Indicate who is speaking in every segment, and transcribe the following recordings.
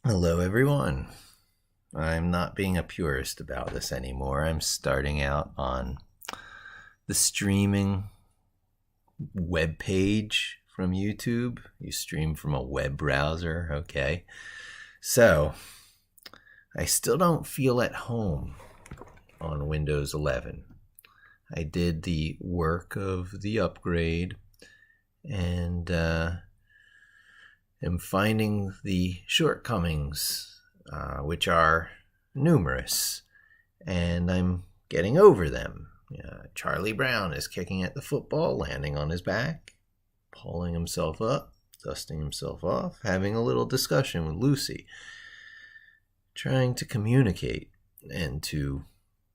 Speaker 1: Hello, everyone. I'm not being a purist about this anymore. I'm starting out on the streaming web page from YouTube. You stream from a web browser, okay? So, I still don't feel at home on Windows 11. I did the work of the upgrade and am finding the shortcomings, which are numerous, and I'm getting over them. Charlie Brown is kicking at the football, landing on his back, pulling himself up, dusting himself off, having a little discussion with Lucy, trying to communicate and to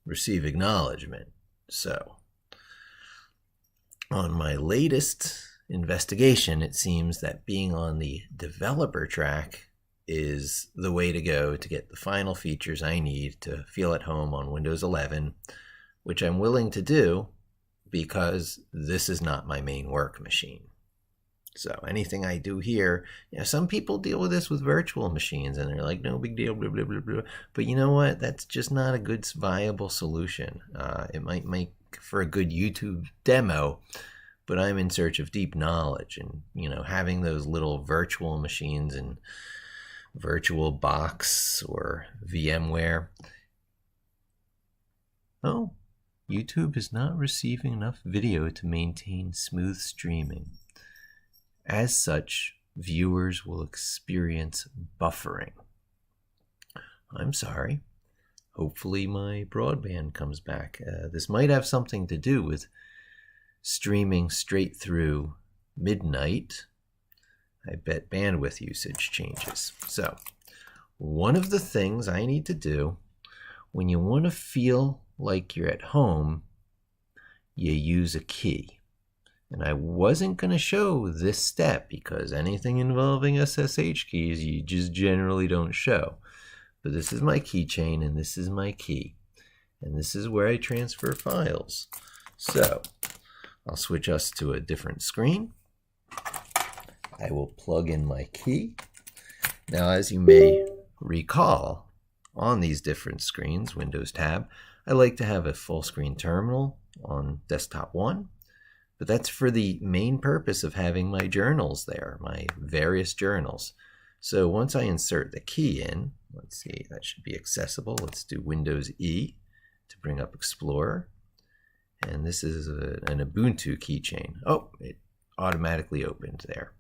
Speaker 1: receive acknowledgement. So, on my latest investigation, it seems that being on the developer track is the way to go to get the final features I need to feel at home on Windows 11, which I'm willing to do because this is not my main work machine. So anything I do here, some people deal with this with virtual machines and they're like, no big deal, blah, blah, blah, blah. But you know what? That's just not a good, viable solution. It might make for a good YouTube demo, but I'm in search of deep knowledge, and having those little virtual machines in VirtualBox or VMware. Oh, YouTube is not receiving enough video to maintain smooth streaming. As such, viewers will experience buffering. I'm sorry. Hopefully my broadband comes back. This might have something to do with streaming straight through midnight. I bet bandwidth usage changes. So, one of the things I need to do when you want to feel like you're at home, you use a key. And I wasn't going to show this step because anything involving SSH keys you just generally don't show. But this is my keychain and this is my key. And this is where I transfer files. So, I'll switch us to a different screen. I will plug in my key. Now, as you may recall, on these different screens, Windows tab, I like to have a full screen terminal on desktop 1. But that's for the main purpose of having my journals there, my various journals. So once I insert the key in, let's see, that should be accessible. Let's do Windows E to bring up Explorer. And this is an Ubuntu keychain. Oh, it automatically opened there.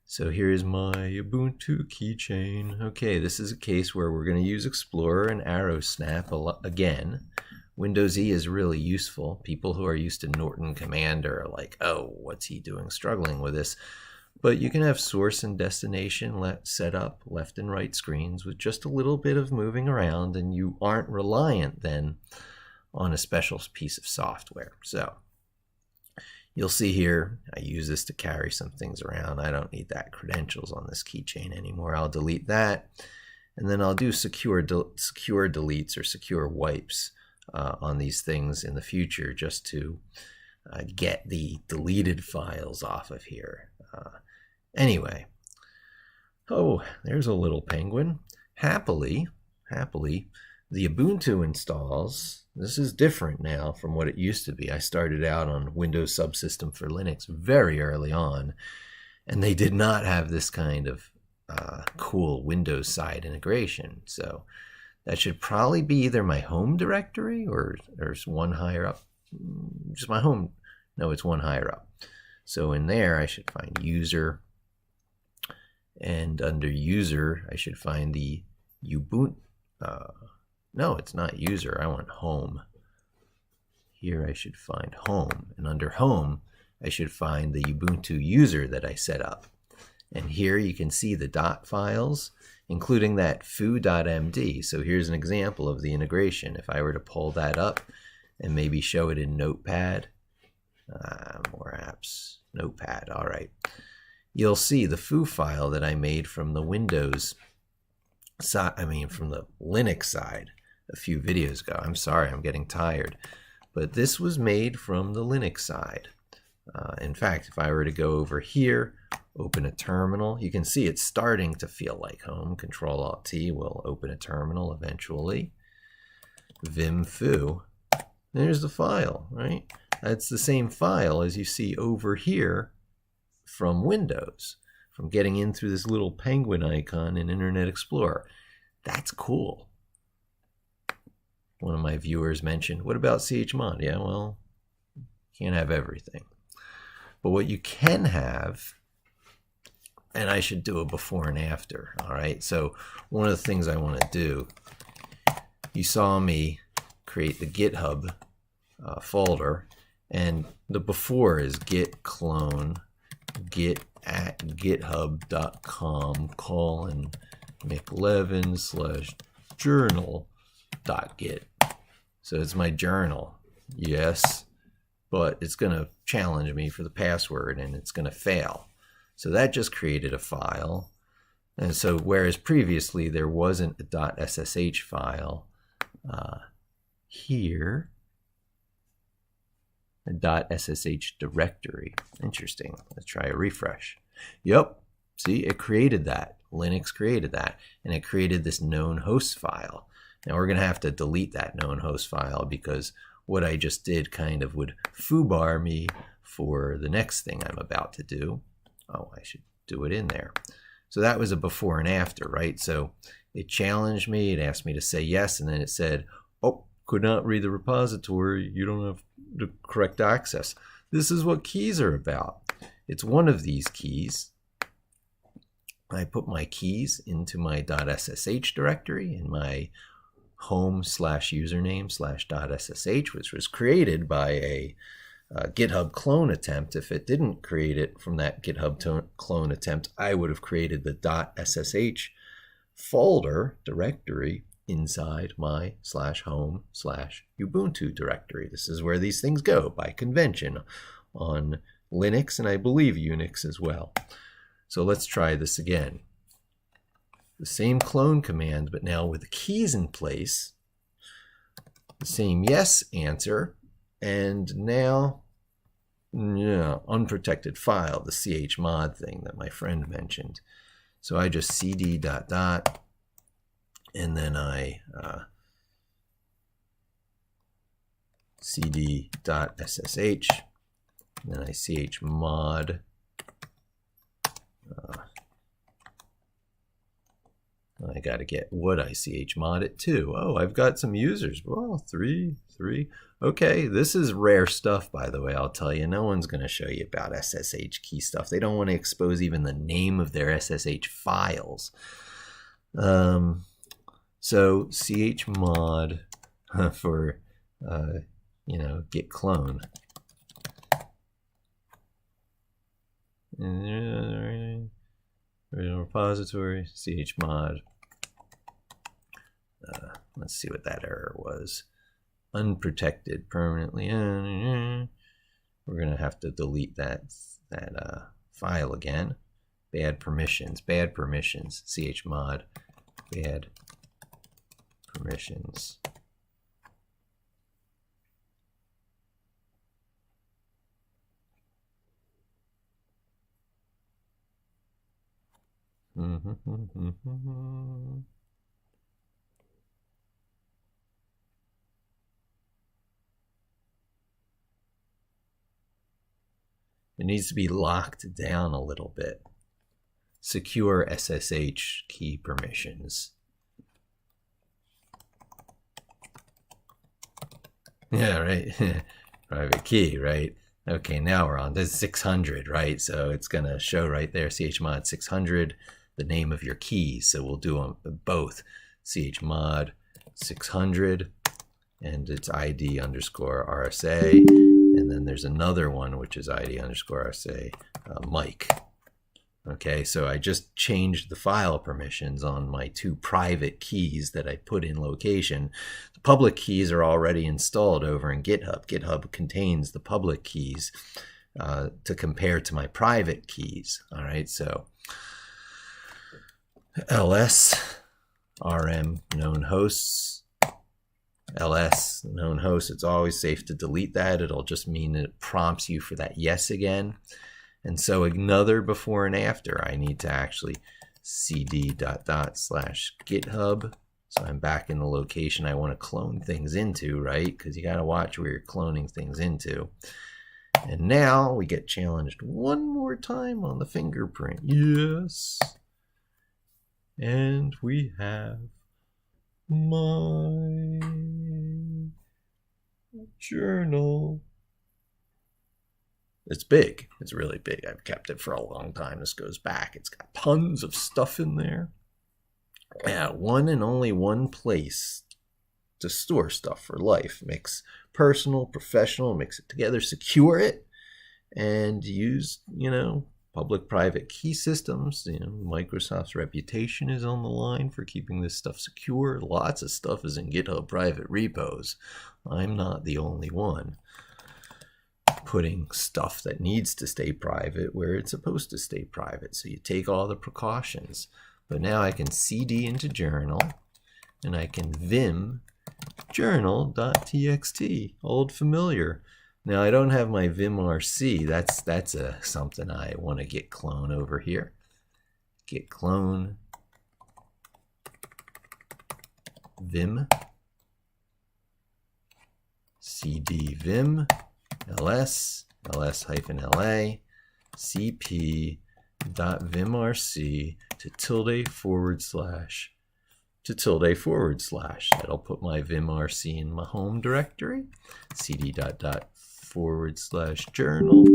Speaker 1: So here's my Ubuntu keychain. Okay, this is a case where we're going to use Explorer and arrow snap again. Windows E is really useful. People who are used to Norton Commander are like, oh, what's he doing struggling with this? But you can have source and destination set up left and right screens with just a little bit of moving around, and you aren't reliant then on a special piece of software. So you'll see here, I use this to carry some things around. I don't need that credentials on this keychain anymore. I'll delete that, and then I'll do secure deletes or secure wipes on these things in the future just to get the deleted files off of here. Anyway, oh, there's a little penguin. Happily, the Ubuntu installs. This is different now from what it used to be. I started out on Windows Subsystem for Linux very early on, and they did not have this kind of cool Windows side integration. So that should probably be either my home directory or there's one higher up. Just my home. No, it's one higher up. So in there, I should find user. And under user, I should find the Ubuntu. No, it's not user. I want home. Here I should find home. And under home, I should find the Ubuntu user that I set up. And here you can see the dot files, including that foo.md. So here's an example of the integration. If I were to pull that up and maybe show it in Notepad, more apps, Notepad, all right. You'll see the foo file that I made from the Windows side, from the Linux side a few videos ago. I'm sorry, I'm getting tired. But this was made from the Linux side. In fact, if I were to go over here, open a terminal. You can see it's starting to feel like home. Control-Alt-T will open a terminal eventually. Vim foo. There's the file, right? That's the same file as you see over here from Windows, from getting in through this little penguin icon in Internet Explorer. That's cool. One of my viewers mentioned, what about chmod? Yeah, well, can't have everything. But what you can have, and I should do a before and after, all right? So one of the things I want to do, you saw me create the GitHub folder, and the before is git clone git at github.com /McLevin/journal.git. So it's my journal, yes, but it's going to challenge me for the password and it's going to fail. So that just created a file. And so whereas previously there wasn't a .ssh file, here, a .ssh directory. Interesting. Let's try a refresh. Yep. See, it created that. Linux created that. And it created this known host file. Now we're going to have to delete that known host file because what I just did kind of would foobar me for the next thing I'm about to do. Oh, I should do it in there. So that was a before and after, right? So it challenged me. It asked me to say yes. And then it said, oh, could not read the repository. You don't have the correct access. This is what keys are about. It's one of these keys. I put my keys into my .ssh directory in my home/username/.ssh, which was created by a GitHub clone attempt. If it didn't create it from that GitHub clone attempt, I would have created the .ssh folder directory inside my /home/Ubuntu directory. This is where these things go by convention on Linux and I believe Unix as well. So let's try this again. The same clone command, but now with the keys in place, the same yes answer, and now unprotected file, the chmod thing that my friend mentioned. So I just cd ... and then I cd.ssh, and then I chmod. I got to get what I chmod it to. Oh, I've got some users. Well, three. Okay, this is rare stuff, by the way. I'll tell you, no one's going to show you about SSH key stuff. They don't want to expose even the name of their SSH files. So chmod for git clone. Repository chmod. Let's see what that error was. Unprotected permanently. We're gonna have to delete that file again. Bad permissions. Chmod. Bad permissions. It needs to be locked down a little bit. Secure SSH key permissions. Yeah, right. Private key, right? Okay, now we're on. This is 600, right? So it's going to show right there, chmod 600, the name of your keys. So we'll do them both. Chmod 600, and it's ID_RSA. And then there's another one, which is ID_RSA, Mike. Okay, so I just changed the file permissions on my two private keys that I put in location. The public keys are already installed over in GitHub. GitHub contains the public keys to compare to my private keys. All right, so ls rm known hosts. ls known host, it's always safe to delete that. It'll just mean it prompts you for that yes again. And so another before and after, I need to actually cd /github. So I'm back in the location I want to clone things into, right? Because you got to watch where you're cloning things into. And now we get challenged one more time on the fingerprint. Yes. And we have my journal. It's big. It's really big. I've kept it for a long time. This goes back. It's got tons of stuff in there. Yeah, one and only one place to store stuff for life. Mix personal, professional, mix it together, secure it, and use, public-private key systems. Microsoft's reputation is on the line for keeping this stuff secure. Lots of stuff is in GitHub private repos. I'm not the only one putting stuff that needs to stay private where it's supposed to stay private. So you take all the precautions. But now I can cd into journal, and I can vim journal.txt, old familiar. Now I don't have my vimrc. That's something I want to git clone over here. Git clone vim cd vim ls ls-la cp.vimrc to ~/. That'll put my vimrc in my home directory. cd./journal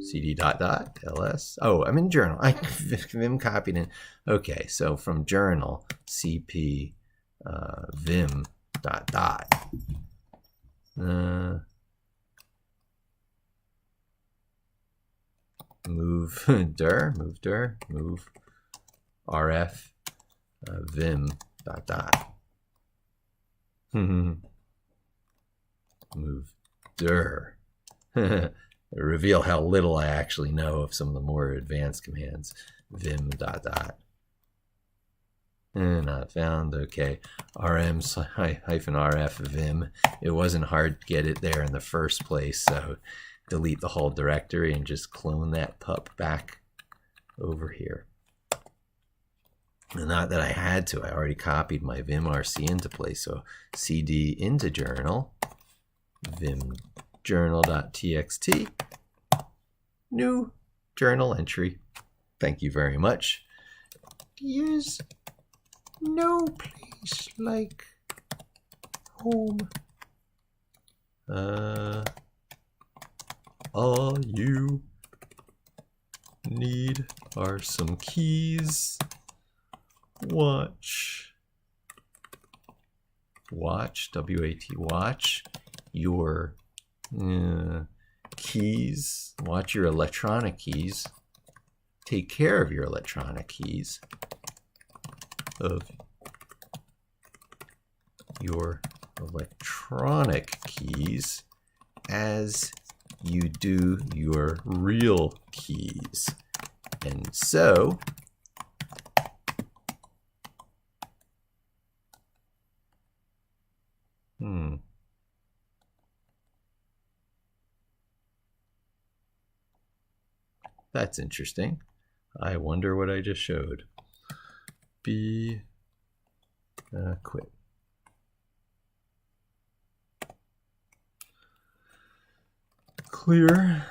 Speaker 1: cd.ls. Oh, I'm in journal. I vim copied in. Okay, so from journal cp vim dot move rf vim dot move dir. Reveal how little I actually know of some of the more advanced commands. Vim dot not found. Okay, rm-rf vim. It wasn't hard to get it there in the first place, so delete the whole directory and just clone that pup back over here. And not that I had to, I already copied my vimrc into place. So cd into journal, vim journal.txt, new journal entry. Thank you very much. There's no place like home. All you need are some keys. Watch, W-A-T, watch your keys. Watch your electronic keys. Take care of your electronic keys. Of your electronic keys as you do your real keys. And so that's interesting. I wonder what I just showed. Quit. Clear.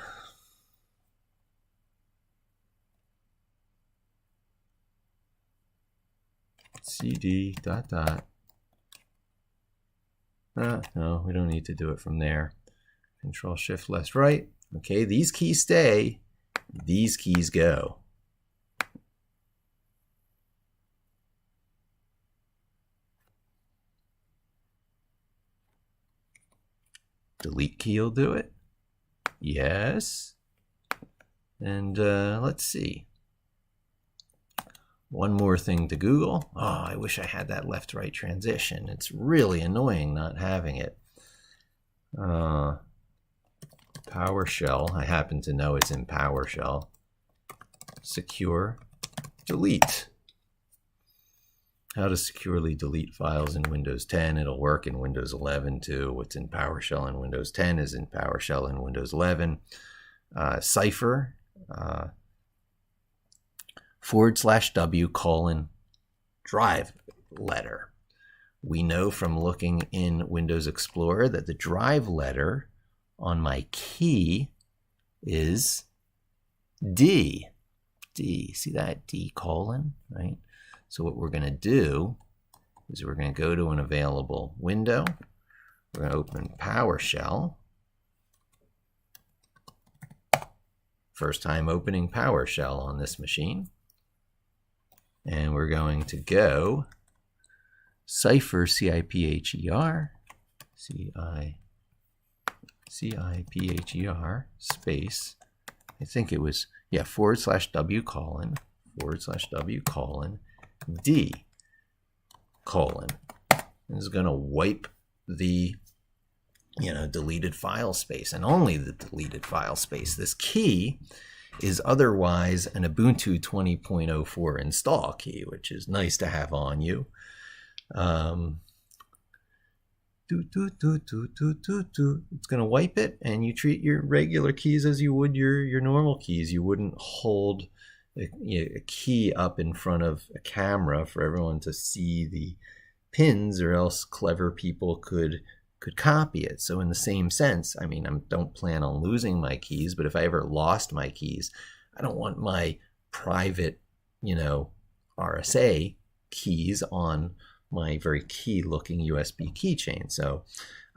Speaker 1: cd ... No, we don't need to do it from there. Control Shift left right. Okay, these keys stay, these keys go. Delete key will do it. Yes. And let's see. One more thing to Google. Oh, I wish I had that left-right transition. It's really annoying not having it. PowerShell. I happen to know it's in PowerShell. Secure. Delete. how to securely delete files in Windows 10. It'll work in Windows 11 too. What's in PowerShell in Windows 10 is in PowerShell in Windows 11. Cipher, /w : drive letter. We know from looking in Windows Explorer that the drive letter on my key is D. D, see that? D:, right? So what we're going to do is we're going to go to an available window. We're going to open PowerShell. First time opening PowerShell on this machine. And we're going to go Cipher, CIPHER, CIPHER, space, I think it was, yeah, /w : D : This is going to wipe the deleted file space, and only the deleted file space. This key is otherwise an Ubuntu 20.04 install key, which is nice to have on you. It's going to wipe it, and you treat your regular keys as you would your normal keys. You wouldn't hold a key up in front of a camera for everyone to see the pins, or else clever people could copy it. So in the same sense, I mean, I don't plan on losing my keys, but if I ever lost my keys, I don't want my private, RSA keys on my very key-looking USB keychain. So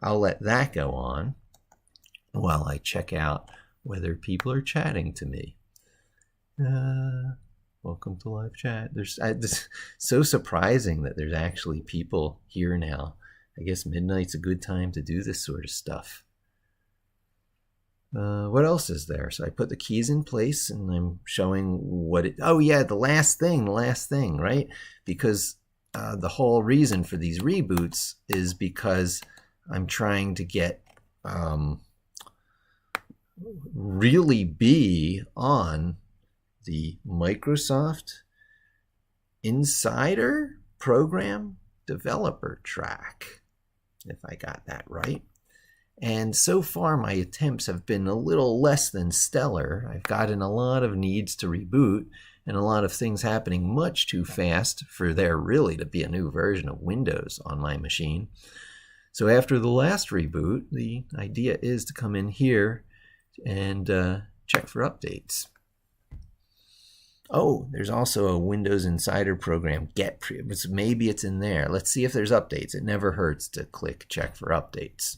Speaker 1: I'll let that go on while I check out whether people are chatting to me. Welcome to live chat. It's so surprising that there's actually people here now. I guess midnight's a good time to do this sort of stuff. What else is there? So I put the keys in place, and I'm showing what it... Oh yeah, the last thing, right? Because the whole reason for these reboots is because I'm trying to get really be on the Microsoft Insider Program Developer track, if I got that right. And so far my attempts have been a little less than stellar. I've gotten a lot of needs to reboot and a lot of things happening much too fast for there really to be a new version of Windows on my machine. So after the last reboot, the idea is to come in here and check for updates. Oh, there's also a Windows Insider Program maybe it's in there. Let's see if there's updates. It never hurts to click check for updates.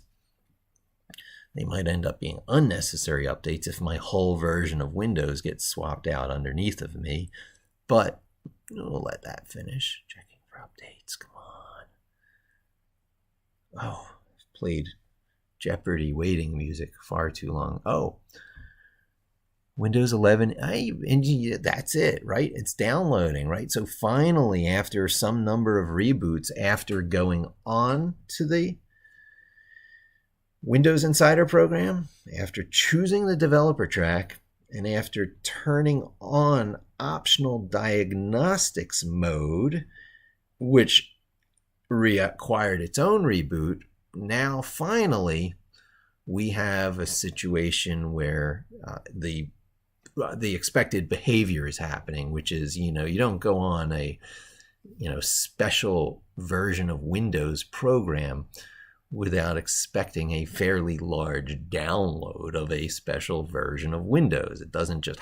Speaker 1: They might end up being unnecessary updates if my whole version of Windows gets swapped out underneath of me, but we'll let that finish. Checking for updates, come on. Oh, I've played Jeopardy waiting music far too long. Oh, Windows 11, that's it, right? It's downloading, right? So finally, after some number of reboots, after going on to the Windows Insider Program, after choosing the developer track, and after turning on optional diagnostics mode, which required its own reboot, now finally we have a situation where the expected behavior is happening, which is, you don't go on a, special version of Windows program without expecting a fairly large download of a special version of Windows. It doesn't just